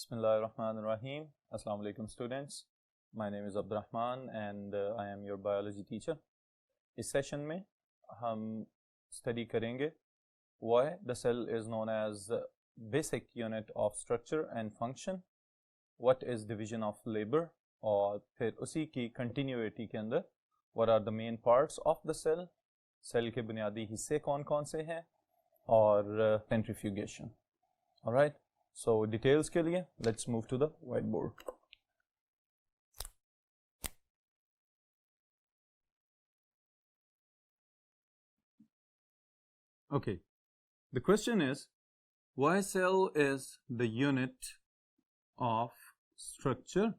Bismillahirrahmanirrahim. Assalamu alaikum students. My name is Abdurrahman and I am your biology teacher. इस session में हम study करेंगे why the cell is known as basic unit of structure and function, what is division of labor, और फिर उसी की continuity के अंदर what are the main parts of the cell, cell के बुनियादी हिस्से कौन कौन से हैं और centrifugation. Alright. So details के लिए let's move to the whiteboard. Okay, the question is why cell is the unit of structure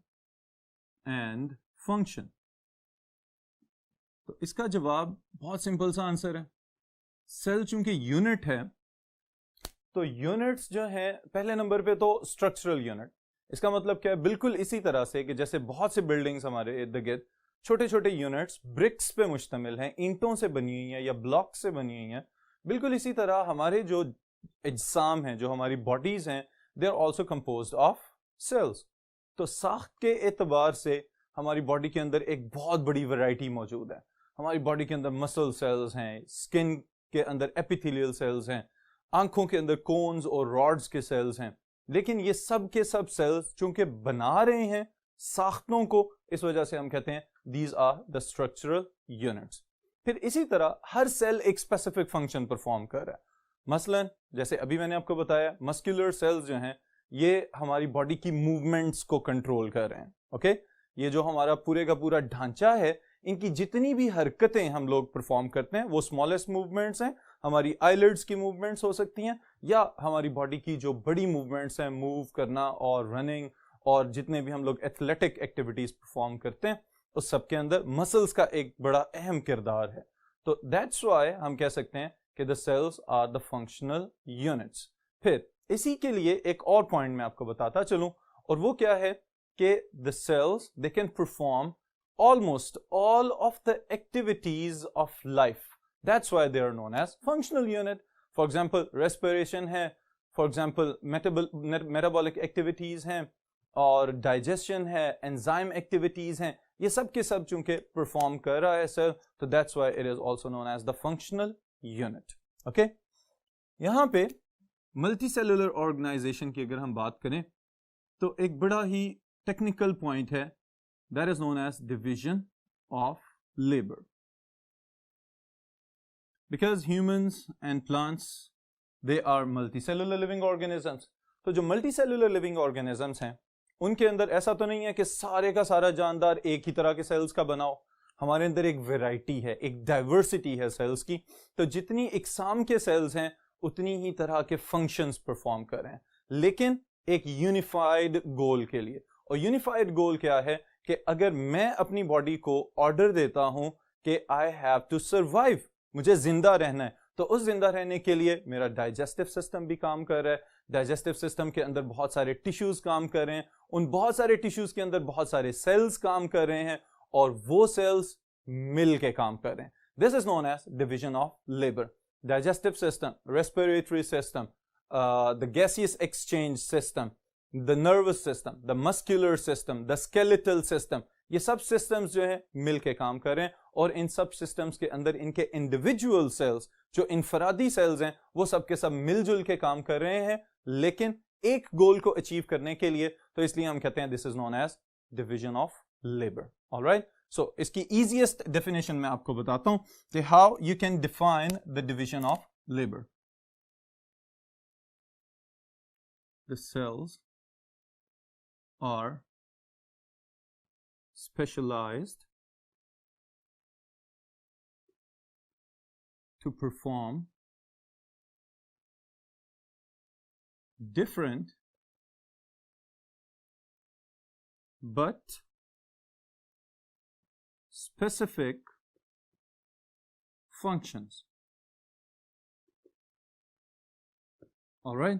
and function. तो इसका जवाब बहुत सिंपल सा आंसर है. सेल चूंकि यूनिट है तो यूनिट्स जो हैं पहले नंबर पे तो स्ट्रक्चरल यूनिट. इसका मतलब क्या है, बिल्कुल इसी तरह से कि जैसे बहुत से बिल्डिंग्स हमारे इर्द गिर्द छोटे छोटे यूनिट्स ब्रिक्स पे मुश्तमिल हैं, ईंटों से बनी हुई हैं या ब्लॉक से बनी हुई हैं, बिल्कुल इसी तरह हमारे जो अजसाम हैं, जो हमारी बॉडीज हैं, they are also composed of cells. तो साख्त के एतबार से हमारी बॉडी के अंदर एक बहुत बड़ी वैरायटी मौजूद है. हमारी बॉडी के अंदर मसल सेल्स हैं, स्किन के अंदर एपिथेलियल सेल्स हैं, आंखों के अंदर कोन्स और रॉड्स के सेल्स हैं. लेकिन ये सब के सब सेल्स चूंकि बना रहे हैं साख्तों को, इस वजह से हम कहते हैं these are the structural units. फिर इसी तरह हर सेल एक स्पेसिफिक फंक्शन परफॉर्म कर रहा है. मसलन जैसे अभी मैंने आपको बताया मस्कुलर सेल्स जो हैं ये हमारी बॉडी की मूवमेंट्स को कंट्रोल कर रहे हैं. ओके, ये जो हमारा पूरे का पूरा ढांचा है, इनकी जितनी भी हरकतें हम लोग परफॉर्म करते हैं वो स्मॉलेस्ट मूवमेंट्स हैं. हमारी आईलिड्स की मूवमेंट्स हो सकती हैं या हमारी बॉडी की जो बड़ी मूवमेंट्स हैं, मूव करना और रनिंग और जितने भी हम लोग एथलेटिक एक्टिविटीज परफॉर्म करते हैं, उस सब के अंदर मसल्स का एक बड़ा अहम किरदार है. तो दैट्स व्हाई हम कह सकते हैं कि the cells are the functional units. फिर इसी के लिए एक और पॉइंट मैं आपको बताता चलूं, और वो क्या है कि the cells they can perform almost all of the activities of life. That's why they are known as functional unit. For example, respiration है, for example, metabolic activities हैं, और digestion है, enzyme activities हैं. ये सब के सब चूंकि perform कर रहा है cell, तो that's why it is also known as the functional unit. Okay? यहाँ पे multicellular organization की अगर हम बात करें तो एक बड़ा ही technical point है, that is known as division of labor. Because humans and plants, they are multicellular living organisms. तो जो multicellular living organisms हैं उनके अंदर ऐसा तो नहीं है कि सारे का सारा जानदार एक ही तरह के सेल्स का बनाओ. हमारे अंदर एक वैरायटी है, एक डाइवर्सिटी है सेल्स की. तो जितनी इकसाम के सेल्स हैं उतनी ही तरह के फंक्शंस परफॉर्म कर रहे हैं, लेकिन एक यूनिफाइड गोल के लिए. और यूनिफाइड गोल क्या है कि अगर मैं अपनी बॉडी को ऑर्डर देता हूं कि आई हैव टू सर्वाइव, मुझे जिंदा रहना है, तो उस जिंदा रहने के लिए मेरा डाइजेस्टिव सिस्टम भी काम कर रहा है. डाइजेस्टिव सिस्टम के अंदर बहुत सारे टिश्यूज काम कर रहे हैं, उन बहुत सारे टिश्यूज के अंदर बहुत सारे सेल्स काम कर रहे हैं और वो सेल्स मिल के काम कर रहे हैं. This is known as division of labour. Digestive system, respiratory system, the gaseous exchange system, the nervous system, the muscular system, the skeletal system, ये सब systems जो है मिल के काम कर रहे हैं. और इन सब systems के अंदर इनके individual cells, जो इनफरादी cells हैं, वो सब के सब मिलजुल के काम कर रहे हैं, लेकिन एक गोल को अचीव करने के लिए. तो इसलिए हम कहते हैं this is known as division of labor. Alright? So इसकी easiest definition मैं आपको बताता हूँ कि how you can define the division of labor. The cells are specialized to perform different but specific functions. All right?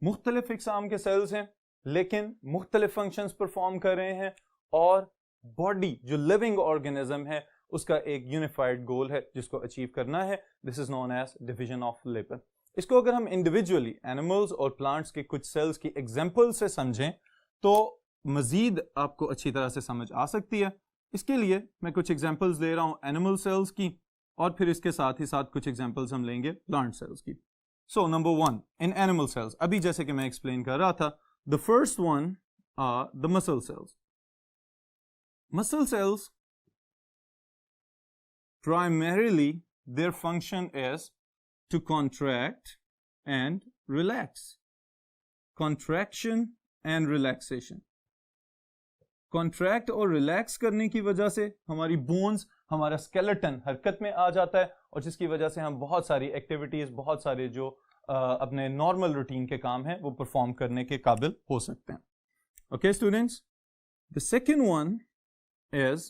मुख्तलिफ इकसाम के sales हैं लेकिन मुख्तलिफ फंक्शंस परफॉर्म कर रहे हैं, और बॉडी जो लिविंग ऑर्गेनिज्म है उसका एक यूनिफाइड गोल है जिसको अचीव करना है. This is known as division of labour. इसको अगर हम इंडिविजुअली एनिमल्स और प्लांट्स के कुछ सेल्स की एग्जांपल से समझें तो मजीद आपको अच्छी तरह से समझ आ सकती है। इसके लिए मैं कुछ एग्जांपल्स ले रहा हूं एनिमल सेल्स की, और फिर इसके साथ ही साथ कुछ एग्जांपल्स हम लेंगे प्लांट सेल्स की। So number 1 in animal cells, अभी जैसे कि मैं एक्सप्लेन कर रहा था, the first one are the muscle cells. Muscle cells primarily their function is to contract and relax. Contraction and relaxation. Contract और relax करने की वजह से हमारी bones, हमारा skeleton हरकत में आ जाता है, और जिसकी वजह से हम बहुत सारी activities, बहुत सारे जो अपने normal routine के काम हैं वो perform करने के काबिल हो सकते हैं। Okay students, the second one is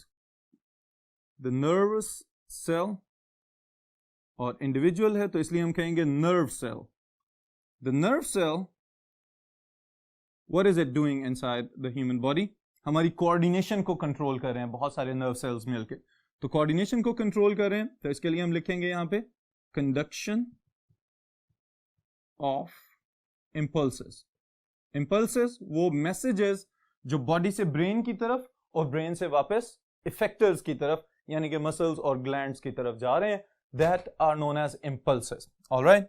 the nervous cell, और इंडिविजुअल है तो इसलिए हम कहेंगे nerve cell. The nerve cell, what is it doing inside the human body? हमारी कोऑर्डिनेशन को कंट्रोल कर रहे हैं बहुत सारे नर्व सेल्स मिलके, तो कोऑर्डिनेशन को कंट्रोल कर रहे हैं, तो इसके लिए हम लिखेंगे यहां पे कंडक्शन ऑफ इंपल्सेस। इंपल्सेस वो मैसेजेस जो बॉडी से ब्रेन की तरफ और ब्रेन से वापस इफेक्टर्स की तरफ यानी कि मसल्स और ग्लैंड्स की तरफ जा रहे हैं, that are known as impulses. All right?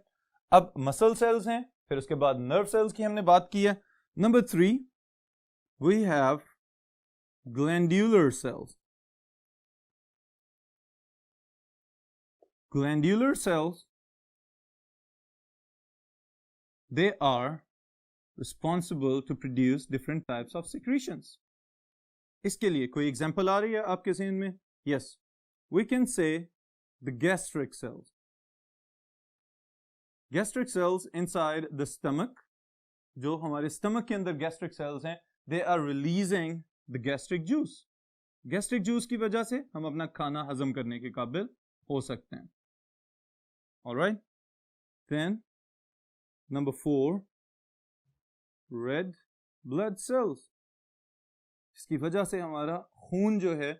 अब मसल सेल्स हैं, फिर उसके बाद नर्व सेल्स की हमने बात की है। Number 3 we have glandular cells. Glandular cells, they are responsible to produce different types of secretions. इसके लिए कोई एग्जांपल आ रही है आपके ज़हन में? Yes, we can say the gastric cells. Gastric cells inside the stomach, जो हमारे stomach के अंदर gastric cells हैं, they are releasing the gastric juice. Gastric juice की वजह से हम अपना खाना हजम करने के काबिल हो सकते हैं। All right? Then number 4, red blood cells. इसकी वजह से हमारा खून जो है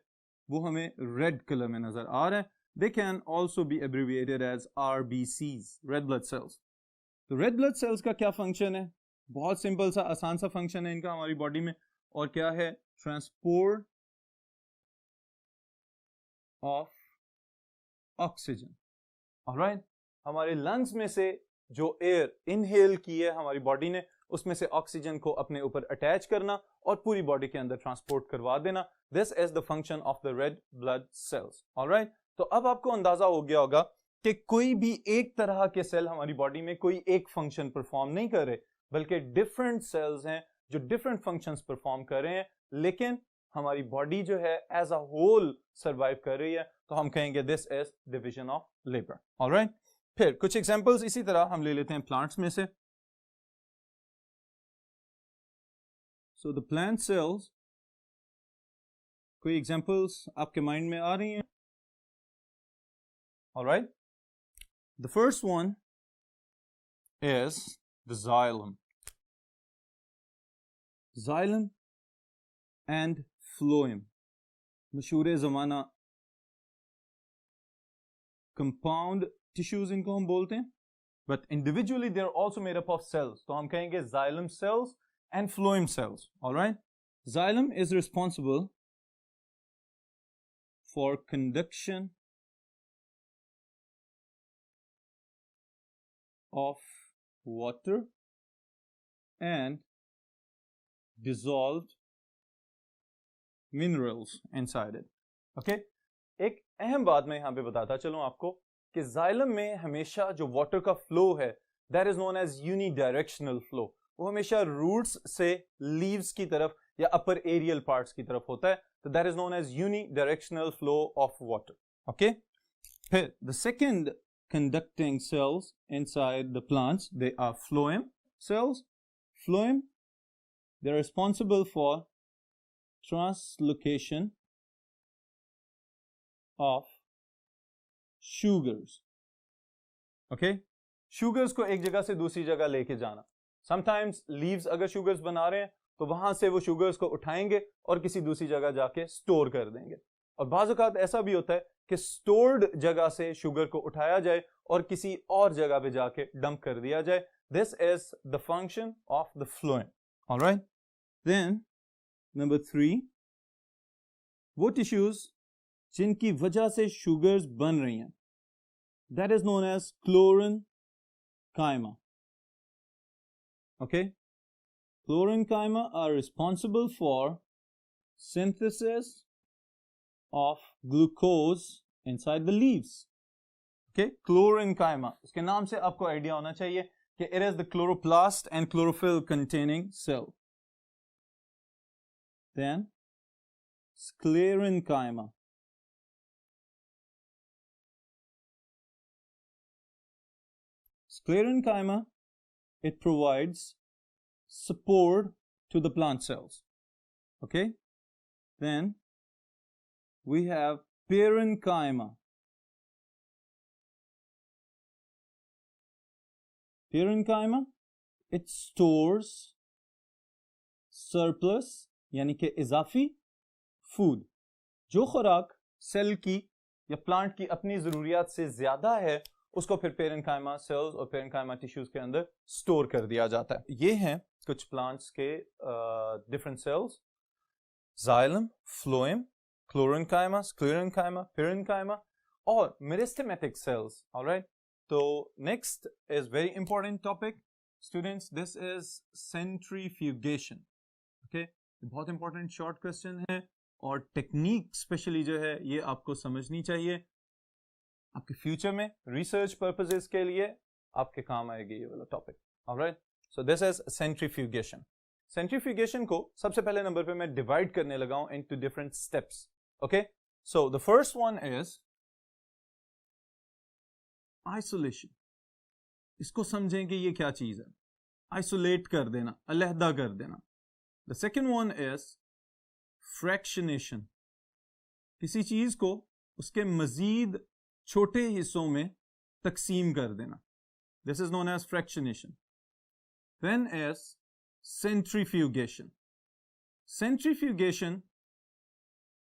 वो हमें रेड कलर में नजर आ रहा है। They can also be abbreviated as RBCs, red blood cells. तो red blood cells का क्या फंक्शन है? बहुत सिंपल सा आसान सा फंक्शन है इनका हमारी बॉडी में, और क्या है? Transport of oxygen. ऑलराइट, हमारे लंग्स में से जो एयर इनहेल की है हमारी बॉडी ने, उसमें से ऑक्सीजन को अपने ऊपर अटैच करना और पूरी बॉडी के अंदर ट्रांसपोर्ट करवा देना। This is the function of the red blood cells. Alright, तो अब आपको अंदाजा हो गया होगा कि कोई भी एक तरह के सेल हमारी बॉडी में कोई एक फंक्शन परफॉर्म नहीं कर रहे, बल्कि डिफरेंट सेल्स हैं जो डिफरेंट फंक्शंस परफॉर्म कर रहे हैं, लेकिन हमारी बॉडी जो है एज अ होल सर्वाइव कर रही है, तो हम कहेंगे this is division of labour. Alright, फिर कुछ एग्जांपल्स इसी तरह हम ले लेते हैं प्लांट्स में से। सो द प्लांट सेल्स, कोई एग्जांपल्स आपके माइंड में आ रही हैं? Alright, the first one is the xylem. Xylem and phloem, मशहूर ज़माना compound tissues इनको हम बोलते हैं, but individually they are also made up of cells. तो हम कहेंगे xylem cells and phloem cells. Alright, xylem is responsible for conduction of water and dissolved minerals inside it. Okay? एक अहम बात मैं यहां पे बताता चलूं आपको कि जाइलम में हमेशा जो वाटर का फ्लो है that is known as unidirectional flow. वो हमेशा रूट्स से लीव्स की तरफ या अपर एरियल पार्ट्स की तरफ होता है, तो that is known as unidirectional flow of water. Okay? फिर the second conducting cells inside the plants, they are phloem cells. Phloem, they're responsible for translocation of sugars. Okay, sugars को एक जगह से दूसरी जगह लेके जाना। Sometimes leaves अगर sugars बना रहे हैं तो वहां से वो sugars को उठाएंगे और किसी दूसरी जगह जाके स्टोर कर देंगे, और बाज़ औक़ात ऐसा भी होता है कि स्टोर्ड जगह से शुगर को उठाया जाए और किसी और जगह पे जाके डंप कर दिया जाए. This is the function of the phloem. Alright, then number 3, वो टिश्यूज जिनकी वजह से शुगर्स बन रही हैं, that is known as chlorenchyma. Okay, chlorenchyma are responsible for synthesis of glucose inside the leaves. Okay, chlorenchyma, इसके नाम से आपको आइडिया होना चाहिए कि it is the chloroplast and chlorophyll containing cell. Then sclerenchyma. Sclerenchyma, it provides support to the plant cells. Okay, then we have parenchyma. Parenchyma, it stores surplus यानी कि इजाफी food. जो खुराक सेल की या प्लांट की अपनी जरूरियात से ज्यादा है उसको फिर पेरेन्काइमा सेल्स और पेरेन्काइमा टिश्यूज के अंदर स्टोर कर दिया जाता है. ये हैं कुछ प्लांट्स के different cells: xylem, phloem, क्लोरेन्काइमा, sclerenchyma, parenchyma और मेरिस्टेमेटिक सेल्स. ऑलराइट, तो next is very important topic students, this is centrifugation. Okay, बहुत इंपॉर्टेंट शॉर्ट क्वेश्चन है और टेक्निक स्पेशली जो है ये आपको समझनी चाहिए. आपके फ्यूचर में रिसर्च पर्पसेस के लिए आपके काम आएगी ये वाला topic. Alright, so this is centrifugation. Centrifugation को सबसे पहले नंबर पे मैं डिवाइड करने लगा हूं into different steps. Okay, so the first one is isolation. इसको समझें कि ये क्या चीज है. आइसोलेट कर देना, अलहदा कर देना. The second one is fractionation. किसी चीज को उसके मजीद छोटे हिस्सों में तकसीम कर देना. This is known as fractionation. Then is centrifugation. Centrifugation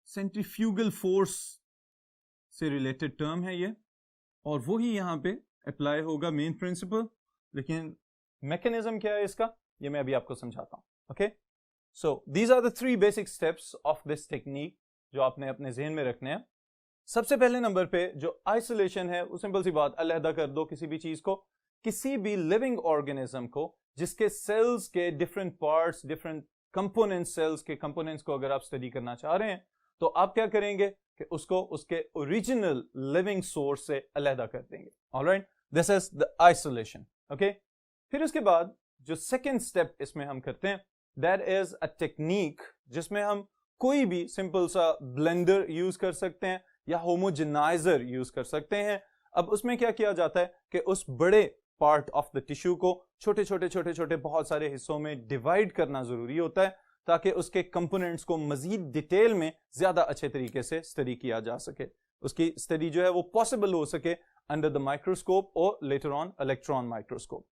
centrifugal force से रिलेटेड टर्म है ये, और वही यहां पे अप्लाई होगा मेन प्रिंसिपल. लेकिन मैकेनिज्म क्या है इसका ये मैं अभी आपको समझाता हूं. Okay, so these are the 3 basic steps of this technique जो आपने अपने जहन में रखने हैं. सबसे पहले नंबर पे जो आइसोलेशन है वो सिंपल सी बात, अलहदा कर दो किसी भी चीज को, किसी भी लिविंग ऑर्गेनिज्म को जिसके सेल्स के different parts, different component, cells के कंपोनेंट्स को अगर आप स्टडी करना चाह रहे हैं तो आप क्या करेंगे कि उसको उसके ओरिजिनल लिविंग सोर्स से अलहदा कर देंगे. Alright, this is the isolation. Okay, फिर उसके बाद जो सेकेंड स्टेप इसमें हम करते हैं दैट इज अ टेक्निक जिसमें हम कोई भी सिंपल सा ब्लेंडर यूज कर सकते हैं या होमोजेनाइजर यूज कर सकते हैं. अब उसमें क्या किया जाता है कि उस बड़े पार्ट ऑफ द टिश्यू को छोटे छोटे छोटे छोटे बहुत सारे हिस्सों में डिवाइड करना जरूरी होता है ताकि उसके कंपोनेंट्स को मजीद डिटेल में ज्यादा अच्छे तरीके से स्टडी किया जा सके. उसकी स्टडी जो है वो पॉसिबल हो सके अंडर द माइक्रोस्कोप और later on electron microscope.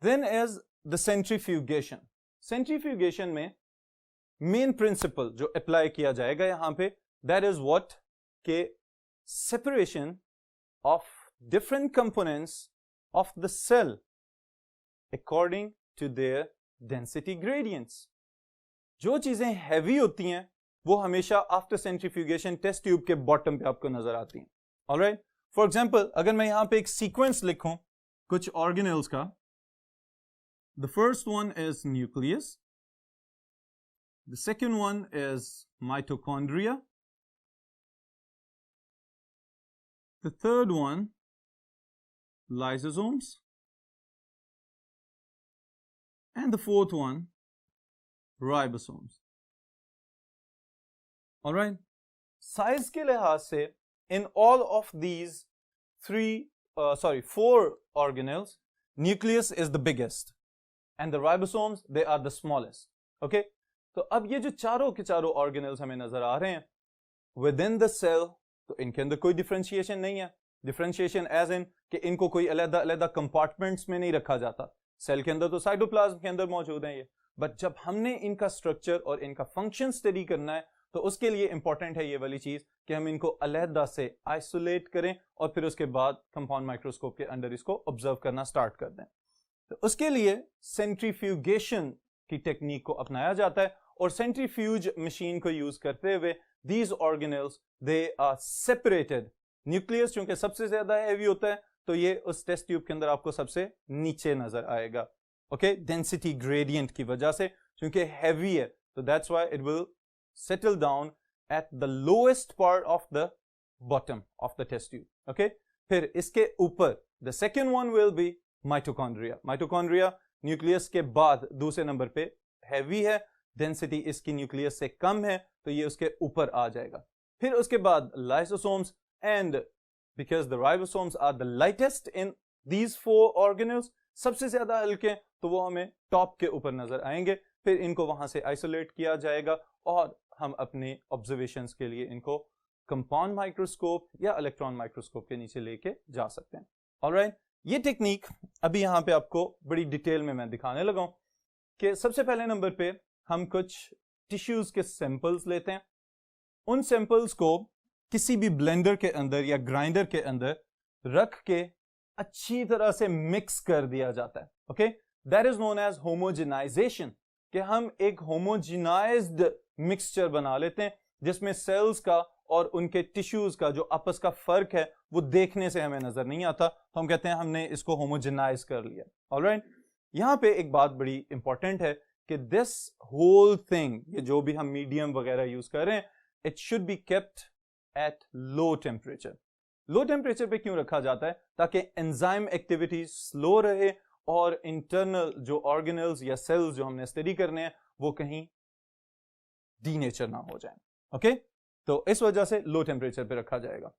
Then is the centrifugation. Centrifugation में मेन प्रिंसिपल जो अप्लाई किया जाएगा यहां पे दैट इज व्हाट के separation of different components of the cell according to their density gradients. जो चीजें हैवी होती हैं वो हमेशा आफ्टर सेंट्रीफ्यूगेशन टेस्ट ट्यूब के बॉटम पे आपको नजर आती हैं. ऑलराइट, फॉर एग्जांपल अगर मैं यहां पे एक सीक्वेंस लिखूं कुछ ऑर्गेनेल्स का, the first one is nucleus, the second one is mitochondria, the third one lysosomes, and the fourth one ribosomes. All right, size के लिहाज से in all of these four organelles, nucleus is the biggest and the ribosomes they are the smallest. Okay, तो अब ये जो चारों के चारों organelles हमें नजर आ रहे हैं within the cell, तो इनके अंदर कोई differentiation नहीं है. डिफरेंशिएशन एज इन कि इनको कोई अलग अलग कंपार्टमेंट्स में नहीं रखा जाता. सेल के अंदर तो साइटोप्लाज्म के अंदर मौजूद है ये, बट जब हमने इनका स्ट्रक्चर और इनका फंक्शन स्टडी करना है तो उसके लिए इंपॉर्टेंट है ये वाली चीज कि हम इनको अलहदा से आइसोलेट करें और फिर उसके बाद कंपाउंड माइक्रोस्कोप के अंदर इसको ऑब्जर्व करना स्टार्ट कर दें। तो उसके लिए सेंट्रीफ्यूगेशन की टेक्निक को अपनाया जाता है और सेंट्रीफ्यूज मशीन को यूज करते हुए these organelles they are separated। Nucleus चूंकि सबसे ज्यादा हैवी होता है तो ये उस टेस्ट ट्यूब के अंदर आपको सबसे नीचे नजर आएगा, ओके, डेंसिटी ग्रेडियंट की वजह से, क्योंकि हैवी है तो that's why it will settle down at the lowest part of the bottom of the test tube, okay. फिर इसके ऊपर the second one will be mitochondria. Mitochondria nucleus के बाद दूसरे नंबर पे हैवी है, डेंसिटी इसकी न्यूक्लियस से कम है तो ये उसके ऊपर आ जाएगा। फिर उसके बाद lysosomes, and because the ribosomes are the lightest in these 4 organelles, सबसे ज्यादा हल्के, तो वो हमें टॉप के ऊपर नजर आएंगे। फिर इनको वहां से आइसोलेट किया जाएगा और हम अपने ऑब्जर्वेशंस के लिए इनको कंपाउंड माइक्रोस्कोप या इलेक्ट्रॉन माइक्रोस्कोप के नीचे लेके जा सकते हैं। ऑलराइट, ये टेक्निक अभी यहां पे आपको बड़ी डिटेल में मैं दिखाने लगा हूं कि सबसे पहले नंबर पे हम कुछ टिश्यूज के सैंपल्स लेते हैं, उन सैंपल्स को किसी भी ब्लेंडर के अंदर या ग्राइंडर के अंदर रख के अच्छी तरह से मिक्स कर दिया जाता है, okay. That is known as homogenization, कि हम एक होमोजेनाइज्ड मिक्सचर बना लेते हैं जिसमें सेल्स का और उनके टिश्यूज का जो आपस का फर्क है वो देखने से हमें नजर नहीं आता, तो हम कहते हैं हमने इसको होमोजेनाइज कर लिया। ऑलराइट, यहां पे एक बात बड़ी इंपॉर्टेंट है कि दिस होल थिंग, ये जो भी हम मीडियम वगैरह यूज कर रहे हैं, it should be kept at low temperature. Low temperature पे क्यों रखा जाता है? ताकि एंजाइम एक्टिविटी स्लो रहे और इंटरनल जो ऑर्गेनल्स या सेल्स जो हमने स्टडी करने हैं वो कहीं डीनेचर ना हो जाए, ओके। तो इस वजह से लो टेम्परेचर पे रखा जाएगा।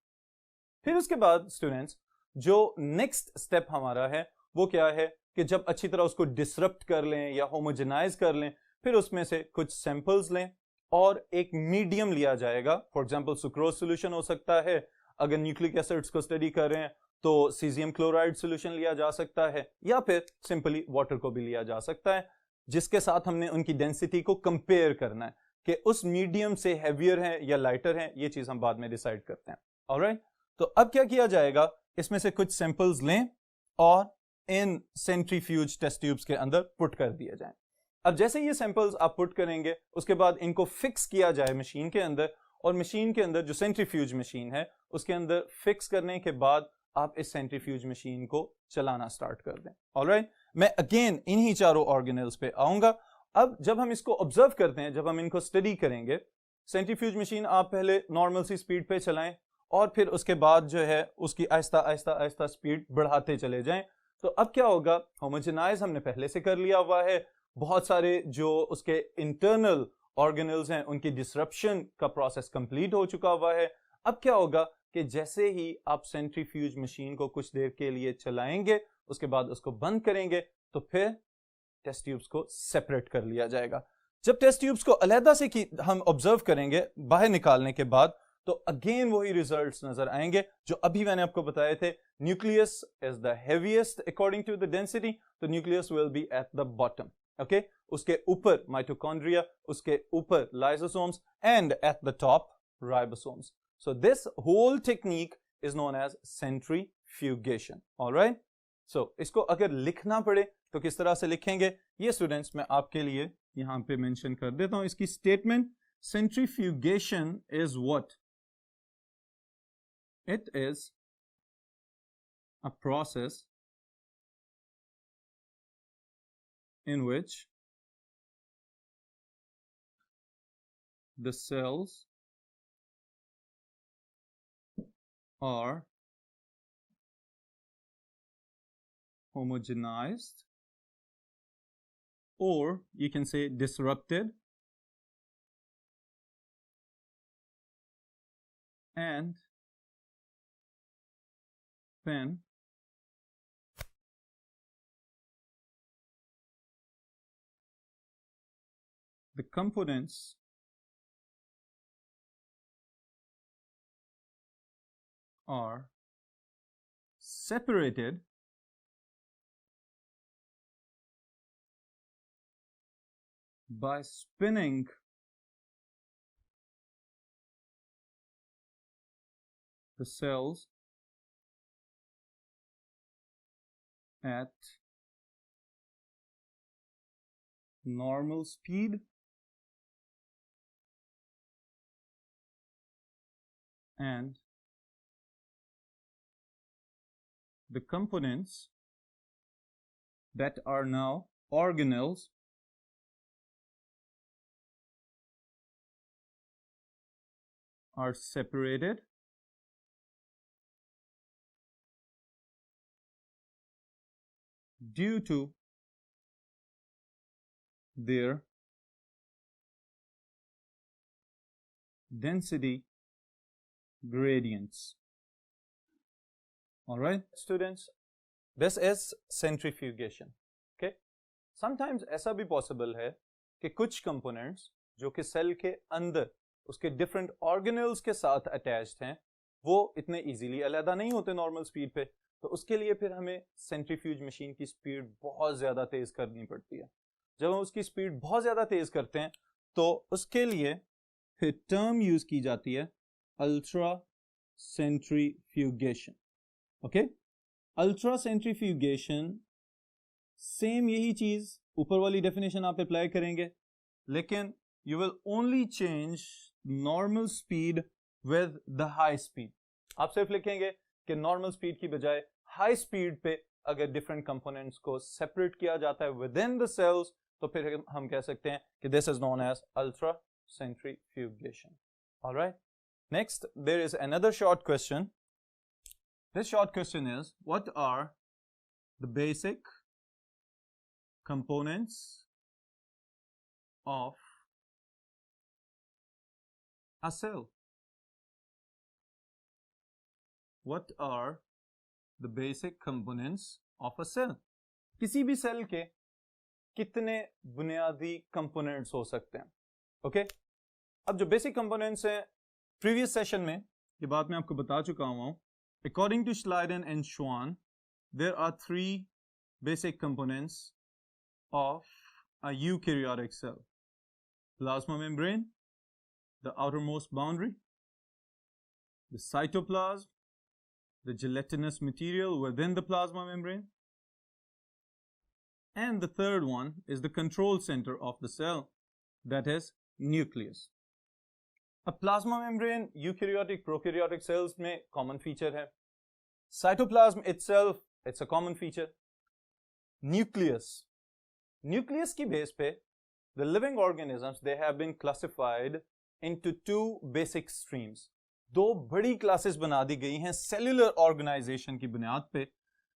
फिर उसके बाद स्टूडेंट्स जो नेक्स्ट स्टेप हमारा है वो क्या है कि जब अच्छी तरह उसको डिसरप्ट कर लें या होमोजेनाइज कर लें, फिर उसमें से कुछ सैंपल्स लें और एक मीडियम लिया जाएगा। फॉर एग्जांपल सुक्रोज सोल्यूशन हो सकता है, अगर न्यूक्लिक एसिड्स को स्टडी कर रहे हैं तो सीजियम क्लोराइड सोल्यूशन लिया जा सकता है, या फिर सिंपली वाटर को भी लिया जा सकता है, जिसके साथ हमने उनकी डेंसिटी को कंपेयर करना है कि उस मीडियम से हैवियर है या लाइटर है, ये चीज हम बाद में डिसाइड करते हैं। ऑलराइट, तो अब क्या किया जाएगा, इसमें से कुछ सैंपल्स लें और इन सेंट्रीफ्यूज टेस्ट ट्यूब्स के अंदर पुट कर दिए जाएं। अब जैसे ये सैंपल्स आप पुट करेंगे उसके बाद इनको फिक्स किया जाए मशीन के अंदर, और मशीन के अंदर जो सेंट्रीफ्यूज मशीन है उसके अंदर फिक्स करने के बाद आप इस सेंट्रीफ्यूज मशीन को चलाना स्टार्ट कर दें। ऑलराइट, मैं अगेन इन्हीं चारों ऑर्गेनल्स पे आऊंगा। अब जब हम इसको ऑब्जर्व करते हैं, जब हम इनको स्टडी करेंगे, सेंट्रीफ्यूज मशीन आप पहले नॉर्मल सी स्पीड पे चलाएं और फिर उसके बाद जो है उसकी आहिस्ता आहिस्ता आहिस्ता स्पीड बढ़ाते चले जाएं। तो अब क्या होगा, होमोजेनाइज हमने पहले से कर लिया हुआ है, बहुत सारे जो उसके इंटरनल ऑर्गेनल्स हैं उनकी डिसरप्शन का प्रोसेस कंप्लीट हो चुका हुआ है। अब क्या होगा कि जैसे ही आप सेंट्रीफ्यूज मशीन को कुछ देर के लिए चलाएंगे, उसके बाद उसको बंद करेंगे, तो फिर टेस्ट ट्यूब्स को सेपरेट कर लिया जाएगा। जब टेस्ट ट्यूब्स को अलहदा से हम ऑब्जर्व करेंगे बाहर निकालने के बाद, तो अगेन वही रिजल्ट्स नजर आएंगे जो अभी मैंने आपको बताए थे। Nucleus is the heaviest according to the density, तो nucleus will be at the bottom, okay. उसके ऊपर माइटोकॉन्ड्रिया, उसके ऊपर lysosomes, and at the top ribosomes. So this whole technique is known as centrifugation. Alright, so इसको अगर लिखना पड़े तो किस तरह से लिखेंगे, ये स्टूडेंट्स मैं आपके लिए यहां पे मेंशन कर देता हूं इसकी statement. Centrifugation is what? It is a process in which the cells are homogenized, or you can say disrupted, and then the components are separated by spinning the cells at normal speed and the components that are now organelles are separated due to their density gradients. All right, students, this is centrifugation. Okay, sometimes ऐसा भी possible है कि कुछ components जो कि cell के अंदर उसके different organelles के साथ attached हैं वो इतने easily अलहदा नहीं होते normal speed पे, तो उसके लिए फिर हमें centrifuge machine की speed बहुत ज़्यादा तेज़ करनी पड़ती है. जब हम उसकी speed बहुत ज़्यादा तेज़ करते हैं तो उसके लिए फिर term use की जाती है ultra centrifugation. Okay, ultra centrifugation same यही चीज ऊपर वाली डेफिनेशन आप अप्लाई करेंगे, लेकिन you will only change normal speed with the high speed. आप सिर्फ लिखेंगे कि नॉर्मल स्पीड की बजाय हाई स्पीड पे अगर डिफरेंट कंपोनेंट्स को सेपरेट किया जाता है विद इन द सेल्स तो फिर हम कह सकते हैं कि this is known as ultra centrifugation. Alright, next there is another short question. This short question is, what are the basic components of a cell? What are the basic components of a cell? किसी भी cell के कितने बुनियादी components हो सकते हैं? Okay, अब जो बेसिक कंपोनेंट्स हैं प्रीवियस सेशन में ये बात मैं आपको बता चुका हूं. According to Schleiden and Schwann, there are three basic components of a eukaryotic cell: plasma membrane, the outermost boundary, the cytoplasm, the gelatinous material within the plasma membrane, and the third one is the control center of the cell, that is nucleus. अब plasma membrane eukaryotic prokaryotic cells में common feature है. Cytoplasm itself it's a common feature. Nucleus की base पे the living organisms they have been classified into two basic streams. दो बड़ी classes बना दी गई हैं सेल्यूलर ऑर्गेनाइजेशन की बुनियाद पे,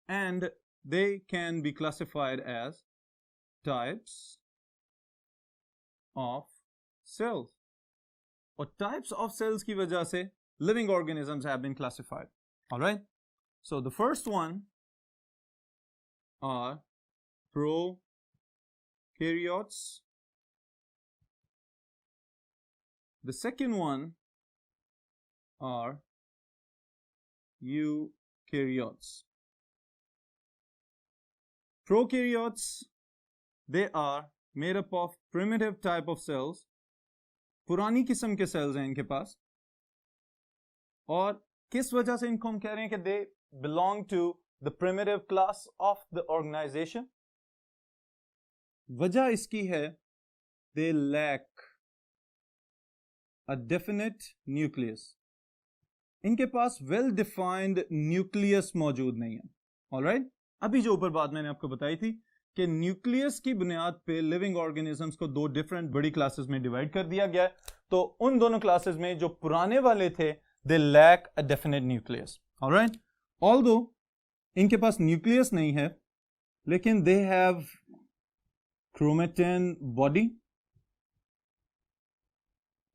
and they can be classified as types of cells. और टाइप्स ऑफ सेल्स की वजह से living organisms have been classified. Alright, so the first one are prokaryotes, the second one are eukaryotes. Prokaryotes, they are made up of primitive type of cells. पुरानी किस्म के sales हैं इनके पास, और किस वजह से इनको हम कह रहे हैं कि they belong to the primitive class of the organization? वजह इसकी है they lack a definite nucleus. इनके पास वेल डिफाइंड न्यूक्लियस मौजूद नहीं है. ऑलराइट, अभी जो ऊपर बात मैंने आपको बताई थी कि न्यूक्लियस की बुनियाद पे लिविंग ऑर्गेनिजम्स को दो डिफरेंट बड़ी क्लासेस में डिवाइड कर दिया गया है. तो उन दोनों क्लासेस में जो पुराने वाले थे they lack a definite nucleus. Alright, although इनके पास न्यूक्लियस नहीं है, लेकिन दे हैव क्रोमेटिन बॉडी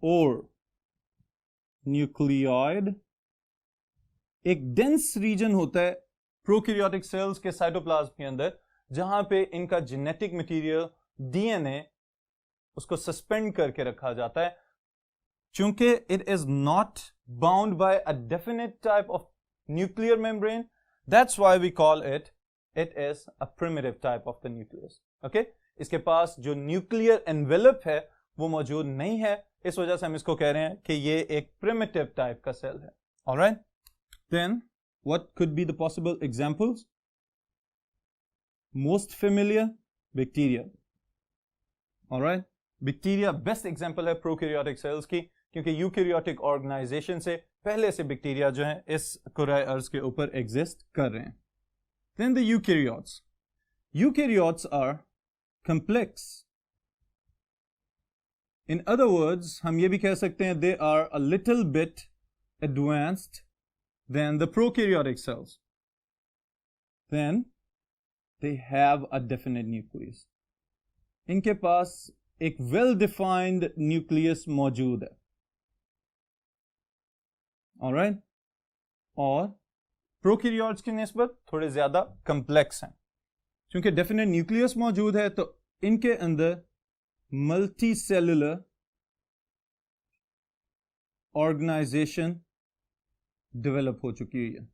और न्यूक्लियोइड. एक डेंस रीजन होता है प्रोकैरियोटिक सेल्स के साइटोप्लाज्म के अंदर जहां पे इनका जेनेटिक मटेरियल डीएनए उसको सस्पेंड करके रखा जाता है. चूंकि it is not bound by a definite type of nuclear membrane, that's why we call it is a primitive type of the nucleus. Okay, इसके पास जो न्यूक्लियर एनवेलप है वो मौजूद नहीं है, इस वजह से हम इसको कह रहे हैं कि ये एक प्रिमिटिव टाइप का सेल है. Alright, Then what could be the possible examples? Most familiar, bacteria. All right, bacteria best example है prokaryotic cells की, क्योंकि eukaryotic organization से पहले से bacteria जो हैं इस कुराए अर्ज के ऊपर exist कर रहे हैं. Then the eukaryotes. Eukaryotes are complex. In other words, हम ये भी कह सकते हैं they are a little bit advanced than the prokaryotic cells. Then they have a definite nucleus. इनके पास एक well defined nucleus मौजूद है. Alright? और प्रोकैरियोट्स की निस्बत थोड़े ज्यादा कम्प्लेक्स हैं. क्योंकि डेफिनेट न्यूक्लियस मौजूद है तो इनके अंदर मल्टी सेलुलर ऑर्गेनाइजेशन डेवलप हो चुकी है.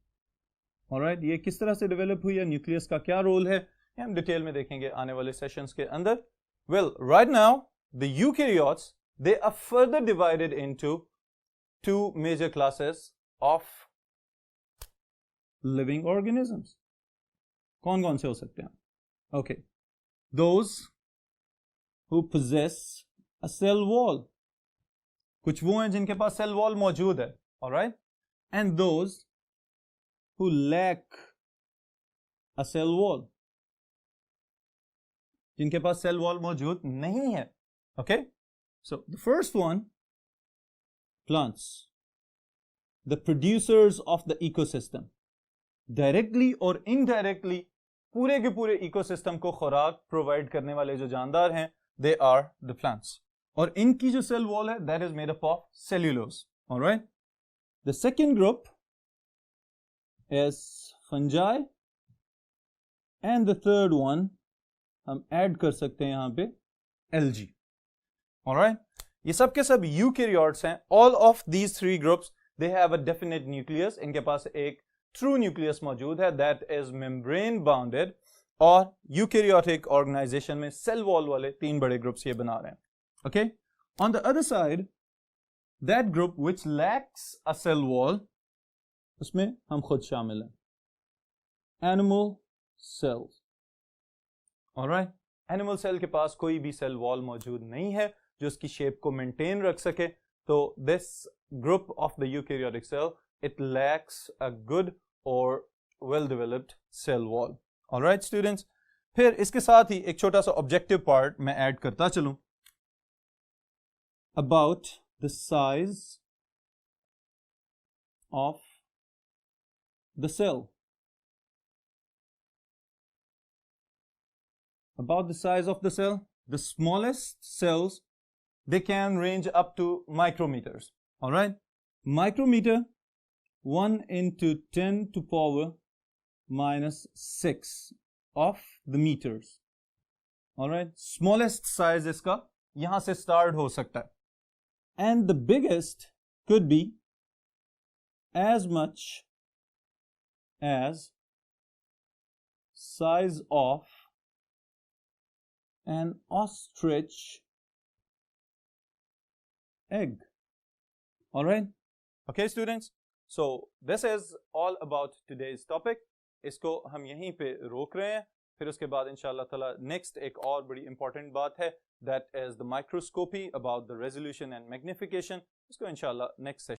ऑलराइट, ये किस तरह से डेवलप हुई है, न्यूक्लियस का क्या रोल है, ये हम डिटेल में देखेंगे आने वाले सेशंस के अंदर. Well, right now the eukaryotes they are further divided into two major classes of living organisms. कौन कौन से हो सकते हैं? Okay, those who possess a cell wall. कुछ वो हैं जिनके पास सेल वॉल मौजूद है. Alright, and those who lack a cell wall, जिनके पास सेल वॉल मौजूद नहीं है. Okay, so the first one, plants, the producers of the ecosystem. Directly और इनडायरेक्टली पूरे के पूरे इकोसिस्टम को खुराक प्रोवाइड करने वाले जो जानदार हैं, दे आर द प्लांट्स. और इनकी जो सेल वॉल है that is made up of cellulose. Alright, the second group is fungi and the third one हम ऐड कर सकते हैं यहां पे एल्गी. ऑलराइट, ये सब के सब यूकैरियोट्स हैं. All of these three groups they have a definite nucleus. इनके पास एक ट्रू न्यूक्लियस मौजूद है दैट इज मेम्ब्रेन बाउंडेड. और यूकैरियोटिक ऑर्गेनाइजेशन में सेल वॉल वाले तीन बड़े ग्रुप्स ये बना रहे हैं. Okay, on the other side that group which lacks a cell wall, उसमें हम खुद शामिल हैं, animal cells. Alright, animal cell के पास कोई भी सेल वॉल मौजूद नहीं है जो उसकी शेप को मेंटेन रख सके. तो this group of the eukaryotic cell, it lacks a good or well developed cell wall. All right students, फिर इसके साथ ही एक छोटा सा objective part मैं ऐड करता चलूं about the size of the cell. About the size of the cell, the smallest cells, they can range up to micrometers. All right, micrometer 1 into 10 to power minus 6 of the meters. All right, smallest size इसका यहां से start हो सकता है. And the biggest could be as much as size of an ostrich egg. All right, okay students, so this is all about today's topic. इसको हम यहीं पे रोक रहे हैं. फिर उसके बाद इंशाल्लाह ताला नेक्स्ट एक और बड़ी इंपॉर्टेंट बात है, that is the microscopy about the resolution and magnification. इसको इंशाल्लाह नेक्स्ट